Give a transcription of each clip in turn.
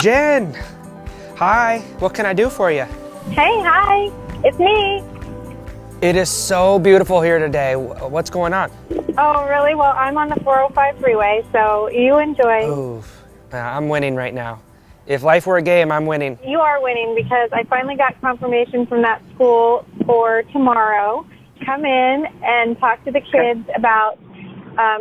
Jen! Hi, what can I do for you? Hey, hi, it's me. It is so beautiful here today. What's going on? Oh, really? Well, I'm on the 405 freeway, so you enjoy. Oh, I'm winning right now. If life were a game, I'm winning. You are winning because I finally got confirmation from that school for tomorrow. Come in and talk to the kids about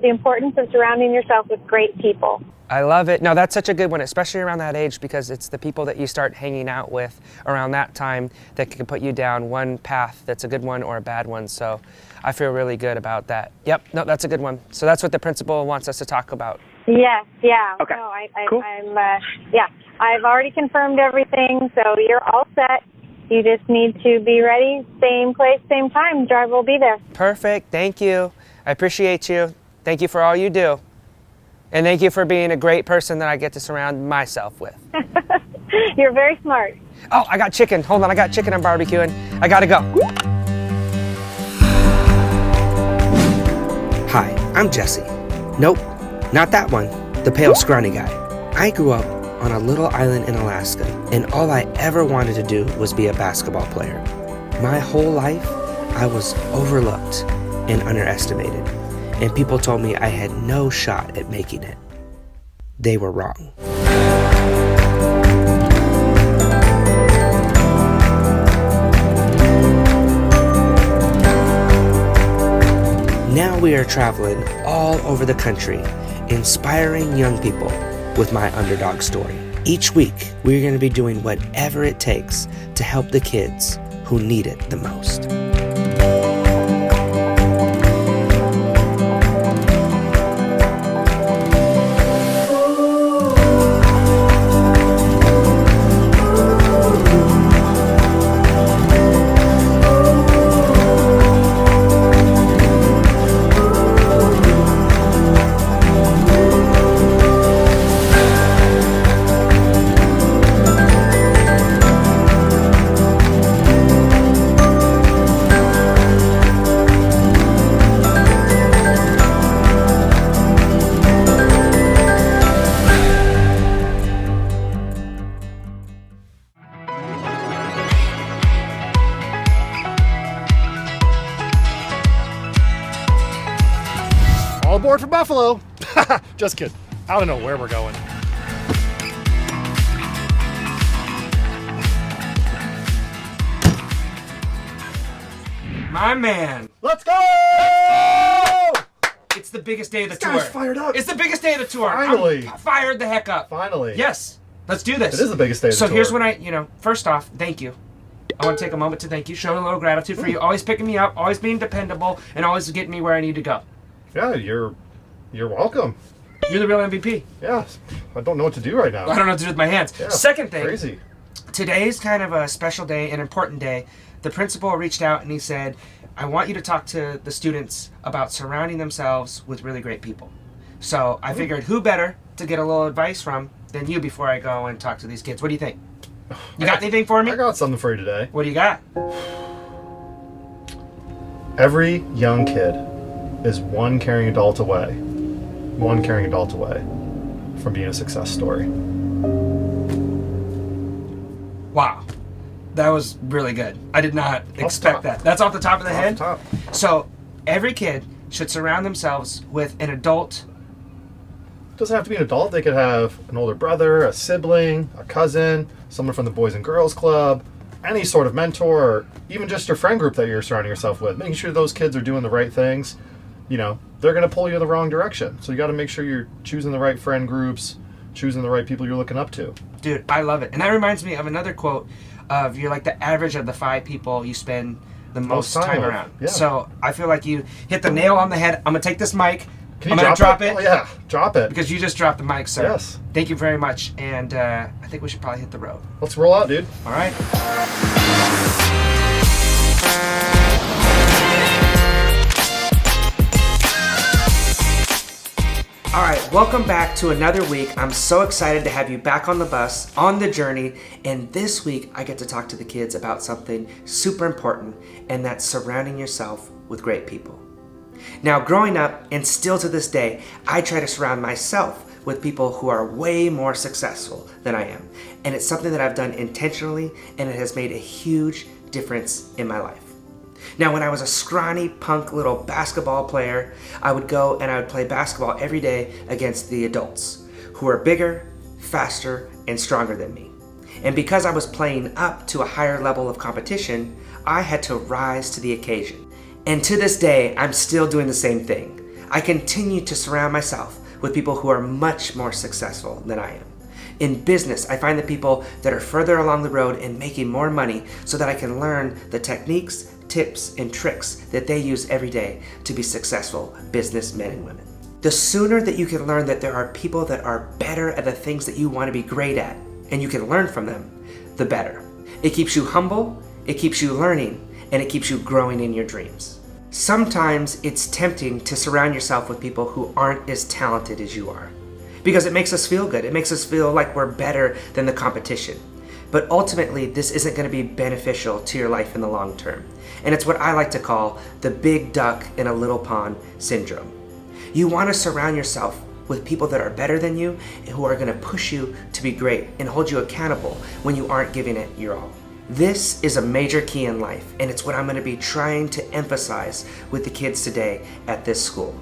the importance of surrounding yourself with great people. I love it. No, that's such a good one, especially around that age, because it's the people that you start hanging out with around that time that can put you down one path that's a good one or a bad one. So I feel really good about that. Yep, no, that's a good one. So that's what the principal wants us to talk about. Yes, yeah. Okay, No, cool. I've already confirmed everything, so you're all set. You just need to be ready. Same place, same time. Driver will be there. Perfect. Thank you. I appreciate you. Thank you for all you do. And thank you for being a great person that I get to surround myself with. You're very smart. Oh, I got chicken. Hold on, I got chicken I'm barbecuing. I gotta go. Hi, I'm Jesse. Nope, not that one. The pale, scrawny guy. I grew up on a little island in Alaska, and all I ever wanted to do was be a basketball player. My whole life, I was overlooked and underestimated, and people told me I had no shot at making it. They were wrong. Now we are traveling all over the country, inspiring young people with my underdog story. Each week, we're going to be doing whatever it takes to help the kids who need it the most. All aboard for Buffalo. Just kidding. I don't know where we're going. My man. Let's go! It's the biggest day of the This tour. guy's fired up. It's the biggest day of the tour. Finally. I'm fired the heck up. Finally. Yes. Let's do this. It is the biggest day of the So tour. here's what first off, thank you. I want to take a moment to thank you, show a little gratitude for you, always picking me up, always being dependable, and always getting me where I need to go. Yeah, you're welcome. You're the real MVP. Yeah, I don't know what to do right now. I don't know what to do with my hands. Yeah, Second thing, crazy. today's kind of a special day, an important day. The principal reached out and he said, I want you to talk to the students about surrounding themselves with really great people. So I figured who better to get a little advice from than you before I go and talk to these kids. What do you think? You got anything for me? I got something for you today. What do you got? Every young kid is one caring adult away from being a success story. Wow. That was really good. I did not expect top. that. That's off the top of the head? Off the top. So every kid should surround themselves with an adult. It doesn't have to be an adult. They could have an older brother, a sibling, a cousin, someone from the Boys and Girls Club, any sort of mentor, or even just your friend group that you're surrounding yourself with. Making sure those kids are doing the right things. You know, they're going to pull you in the wrong direction. So you got to make sure you're choosing the right friend groups, choosing the right people you're looking up to. Dude, I love it. And that reminds me of another quote of you're like the average of the 5 people you spend the most time with. around. Yeah. So I feel like you hit the nail on the head. I'm going to take this mic. Can I'm you going to drop it. Oh, yeah, drop it. Because you just dropped the mic, sir. Yes. Thank you very much. And I think we should probably hit the road. Let's roll out, dude. All right. All right, welcome back to another week. I'm so excited to have you back on the bus, on the journey. And this week, I get to talk to the kids about something super important, and that's surrounding yourself with great people. Now, growing up, and still to this day, I try to surround myself with people who are way more successful than I am. And it's something that I've done intentionally, and it has made a huge difference in my life. Now, when I was a scrawny punk little basketball player, I would go and I would play basketball every day against the adults who are bigger, faster, and stronger than me. And because I was playing up to a higher level of competition, I had to rise to the occasion. And to this day, I'm still doing the same thing. I continue to surround myself with people who are much more successful than I am. In business, I find the people that are further along the road and making more money so that I can learn the techniques, tips, and tricks that they use every day to be successful businessmen and women. The sooner that you can learn that there are people that are better at the things that you want to be great at, and you can learn from them, the better. It keeps you humble, it keeps you learning, and it keeps you growing in your dreams. Sometimes it's tempting to surround yourself with people who aren't as talented as you are, because it makes us feel good. It makes us feel like we're better than the competition. But ultimately, this isn't going to be beneficial to your life in the long term. And it's what I like to call the big duck in a little pond syndrome. You want to surround yourself with people that are better than you and who are going to push you to be great and hold you accountable when you aren't giving it your all. This is a major key in life, and it's what I'm going to be trying to emphasize with the kids today at this school.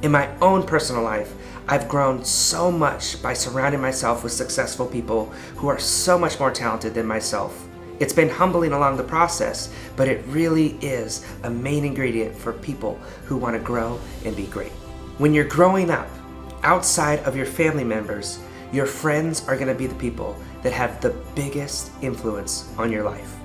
In my own personal life, I've grown so much by surrounding myself with successful people who are so much more talented than myself. It's been humbling along the process, but it really is a main ingredient for people who want to grow and be great. When you're growing up, outside of your family members, your friends are going to be the people that have the biggest influence on your life.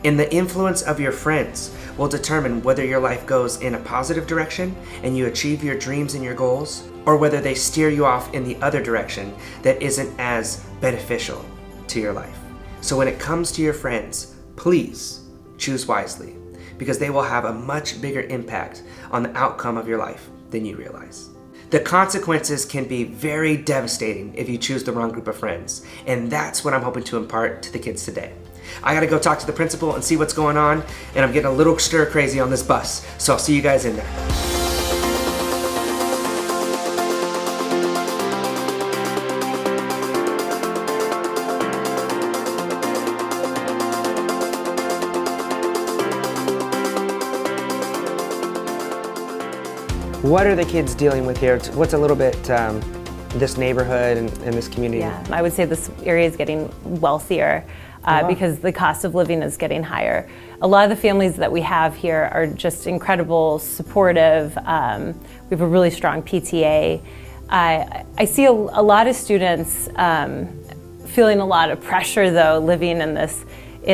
And the influence of your friends will determine whether your life goes in a positive direction and you achieve your dreams and your goals, or whether they steer you off in the other direction that isn't as beneficial to your life. So when it comes to your friends, please choose wisely, because they will have a much bigger impact on the outcome of your life than you realize. The consequences can be very devastating if you choose the wrong group of friends, and that's what I'm hoping to impart to the kids today. I gotta go talk to the principal and see what's going on, and I'm getting a little stir crazy on this bus, so I'll see you guys in there. What are the kids dealing with here? What's a little bit this neighborhood and this community? Yeah, I would say this area is getting wealthier because the cost of living is getting higher. A lot of the families that we have here are just incredible, supportive. We have a really strong PTA. I see a lot of students feeling a lot of pressure, though, living in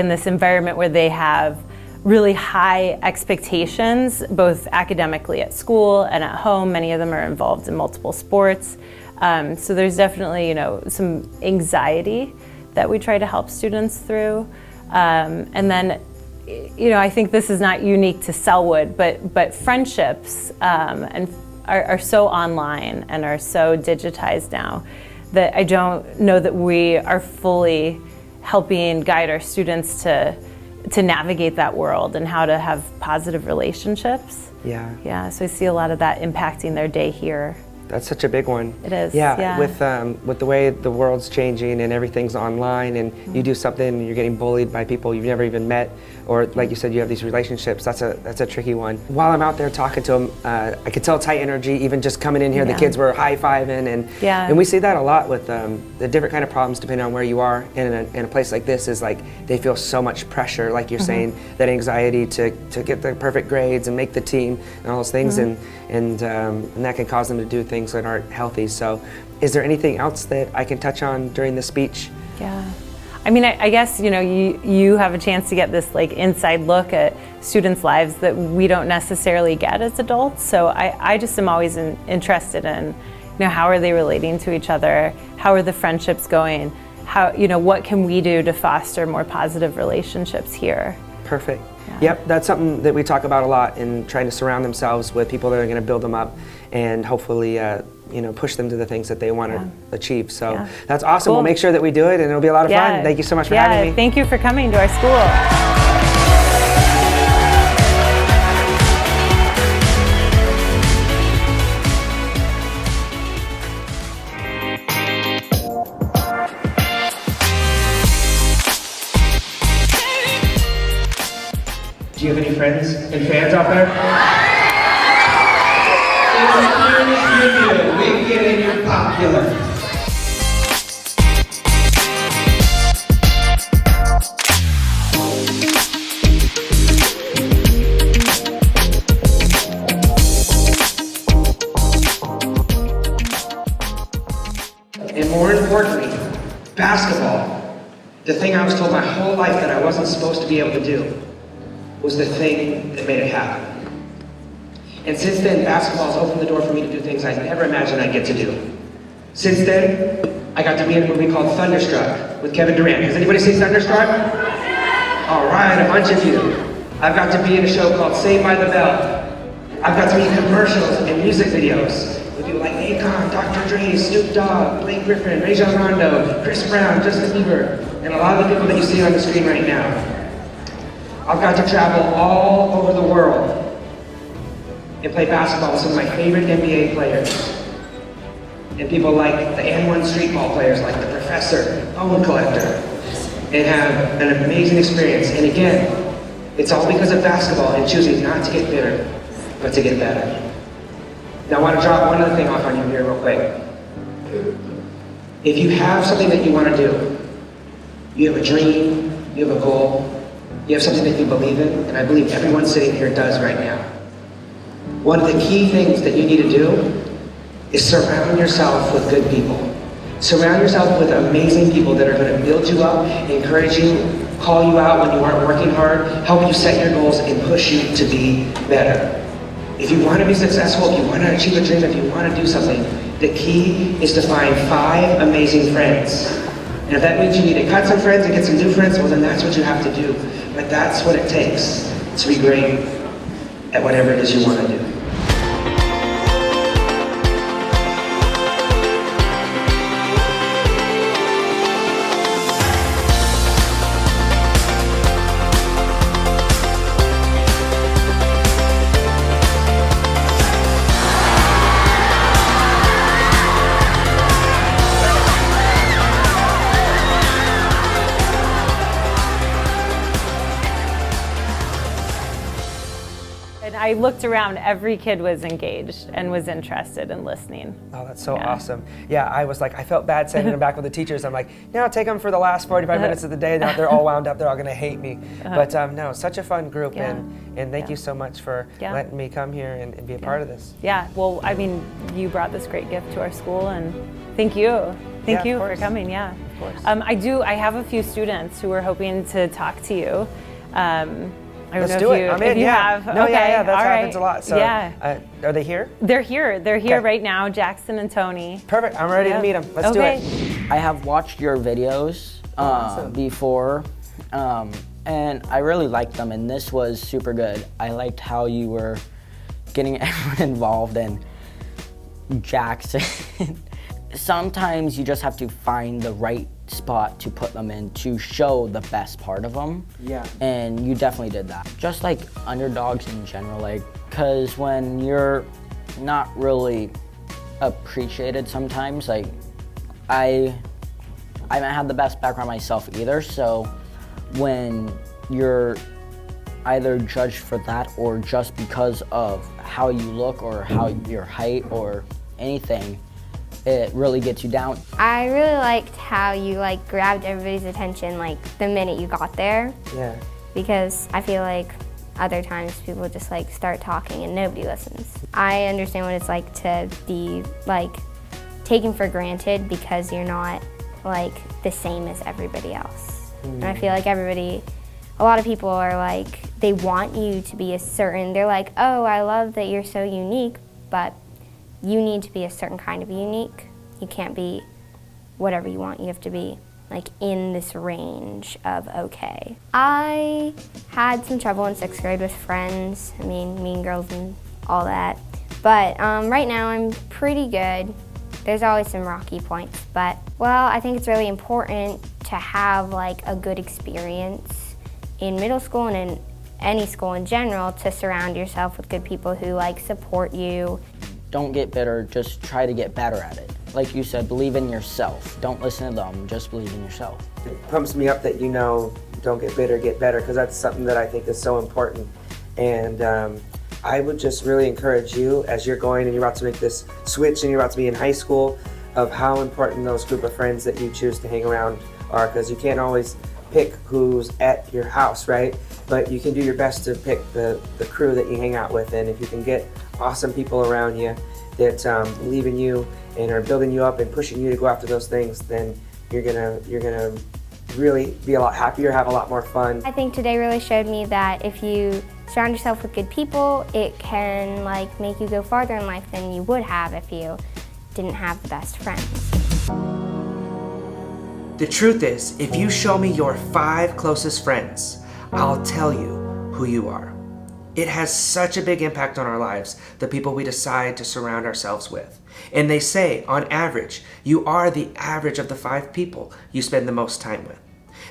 this environment where they have really high expectations, both academically at school and at home. Many of them are involved in multiple sports. So there's definitely, some anxiety that we try to help students through. And then, I think this is not unique to Selwood, but friendships are so online and are so digitized now that I don't know that we are fully helping guide our students to navigate that world and how to have positive relationships. Yeah, so I see a lot of that impacting their day here. That's such a big one. It is. Yeah. With the way the world's changing and everything's online, and you do something and you're getting bullied by people you've never even met, or like you said, you have these relationships. That's a tricky one. While I'm out there talking to them, I could tell tight energy. Even just coming in here, the kids were high-fiving, and we see that a lot with the different kind of problems depending on where you are. In a place like this, is like they feel so much pressure, like you're saying, that anxiety to get the perfect grades and make the team and all those things, and that can cause them to do things that aren't healthy. So is there anything else that I can touch on during the speech? Yeah. I mean, I guess, you have a chance to get this inside look at students' lives that we don't necessarily get as adults. So I just am always interested in, how are they relating to each other? How are the friendships going? How, what can we do to foster more positive relationships here? Perfect. Yep, that's something that we talk about a lot in trying to surround themselves with people that are going to build them up and hopefully push them to the things that they want to achieve. So that's awesome. Cool. We'll make sure that we do it, and it'll be a lot of fun. Thank you so much for having me. Thank you for coming to our school. you have any friends and fans out there? As soon as you do, we get in your popular. And more importantly, basketball, the thing I was told my whole life that I wasn't supposed to be able to do, was the thing that made it happen. And since then, basketball has opened the door for me to do things I never imagined I'd get to do. Since then, I got to be in a movie called Thunderstruck with Kevin Durant. Has anybody seen Thunderstruck? All right, a bunch of you. I've got to be in a show called Saved by the Bell. I've got to be in commercials and music videos with people like Akon, Dr. Dre, Snoop Dogg, Blake Griffin, Rajon Rondo, Chris Brown, Justin Bieber, and a lot of the people that you see on the screen right now. I've got to travel all over the world and play basketball with some of my favorite NBA players. And people like the N1 street ball players like the Professor, Bone Collector, and have an amazing experience. And again, it's all because of basketball and choosing not to get bitter, but to get better. Now I want to drop one other thing off on you here real quick. If you have something that you want to do, you have a dream, you have a goal, you have something that you believe in, and I believe everyone sitting here does right now. One of the key things that you need to do is surround yourself with good people. Surround yourself with amazing people that are going to build you up, encourage you, call you out when you aren't working hard, help you set your goals, and push you to be better. If you want to be successful, if you want to achieve a dream, if you want to do something, the key is to find 5 amazing friends. And if that means you need to cut some friends and get some new friends, well then that's what you have to do. But that's what it takes to be great at whatever it is you want to do. I looked around, every kid was engaged and was interested in listening. Oh, that's so awesome. Yeah, I was like, I felt bad sending them back with the teachers. I'm like, no, take them for the last 45 minutes of the day. Now they're all wound up. They're all going to hate me. But no, such a fun group. And thank you so much for letting me come here and be a part of this. Yeah, well, I mean, you brought this great gift to our school, and thank you. Thank you for coming, Of course. I have a few students who are hoping to talk to you. Let's do it. I'm in. That happens a lot. So, are they here? They're here. They're here right now, Jackson and Tony. Perfect. I'm ready to meet them. Let's do it. I have watched your videos before, and I really liked them, and this was super good. I liked how you were getting everyone involved, and Jackson. Sometimes you just have to find the right spot to put them in to show the best part of them. Yeah. And you definitely did that. Just like underdogs in general, like, cause when you're not really appreciated sometimes, like, I haven't had the best background myself either, so when you're either judged for that or just because of how you look or how your height or anything, it really gets you down. I really liked how you grabbed everybody's attention the minute you got there. Yeah. Because I feel like other times people just start talking and nobody listens. I understand what it's like to be taken for granted because you're not the same as everybody else. And I feel like a lot of people are they want you to be a certain, they're like, oh, I love that you're so unique, but you need to be a certain kind of unique. You can't be whatever you want. You have to be in this range of okay. I had some trouble in 6th grade with friends. I mean, mean girls and all that. But right now I'm pretty good. There's always some rocky points, but well, I think it's really important to have a good experience in middle school and in any school in general to surround yourself with good people who support you. Don't get bitter, just try to get better at it. Like you said, believe in yourself. Don't listen to them, just believe in yourself. It pumps me up that don't get bitter, get better, because that's something that I think is so important. And I would just really encourage you, as you're going and you're about to make this switch and you're about to be in high school, of how important those group of friends that you choose to hang around are, because you can't always pick who's at your house, right? But you can do your best to pick the crew that you hang out with. And if you can get awesome people around you that believe in you and are building you up and pushing you to go after those things, then you're gonna really be a lot happier, have a lot more fun. I think today really showed me that if you surround yourself with good people, it can like make you go farther in life than you would have if you didn't have the best friends. The truth is, if you show me your 5 closest friends, I'll tell you who you are. It has such a big impact on our lives, the people we decide to surround ourselves with. And they say, on average, you are the average of the 5 people you spend the most time with.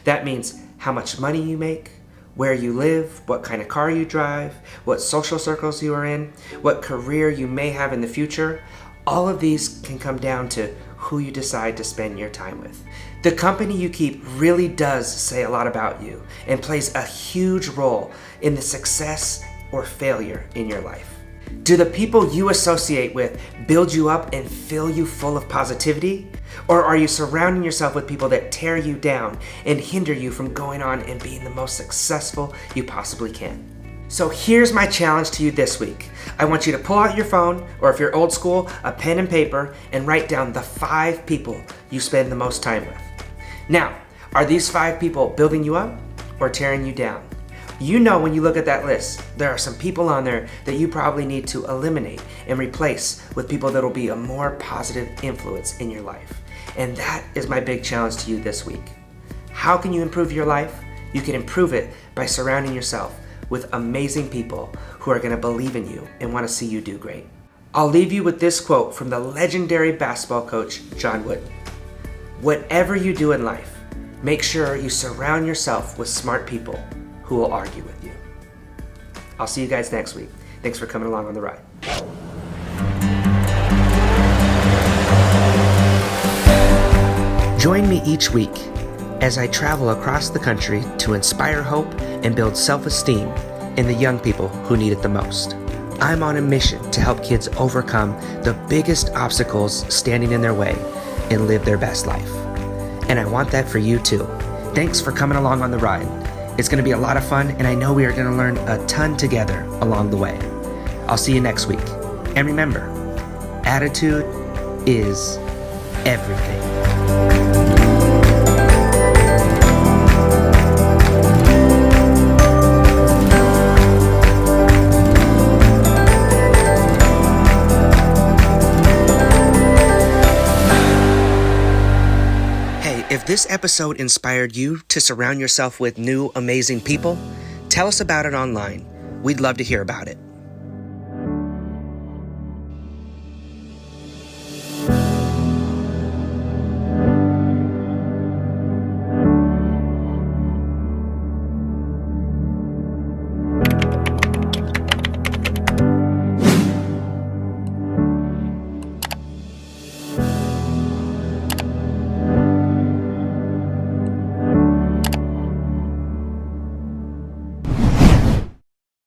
That means how much money you make, where you live, what kind of car you drive, what social circles you are in, what career you may have in the future. All of these can come down to who you decide to spend your time with. The company you keep really does say a lot about you and plays a huge role in the success or failure in your life. Do the people you associate with build you up and fill you full of positivity? Or are you surrounding yourself with people that tear you down and hinder you from going on and being the most successful you possibly can? So here's my challenge to you this week. I want you to pull out your phone, or if you're old school, a pen and paper, and write down the 5 people you spend the most time with. Now, are these 5 people building you up or tearing you down? You know, when you look at that list, there are some people on there that you probably need to eliminate and replace with people that will be a more positive influence in your life. And that is my big challenge to you this week. How can you improve your life? You can improve it by surrounding yourself with amazing people who are going to believe in you and want to see you do great. I'll leave you with this quote from the legendary basketball coach, John Wooden. Whatever you do in life, make sure you surround yourself with smart people who will argue with you. I'll see you guys next week. Thanks for coming along on the ride. Join me each week as I travel across the country to inspire hope and build self-esteem in the young people who need it the most. I'm on a mission to help kids overcome the biggest obstacles standing in their way and live their best life. And I want that for you too. Thanks for coming along on the ride. It's going to be a lot of fun, and I know we are going to learn a ton together along the way. I'll see you next week. And remember, attitude is everything. If this episode inspired you to surround yourself with new, amazing people, tell us about it online. We'd love to hear about it.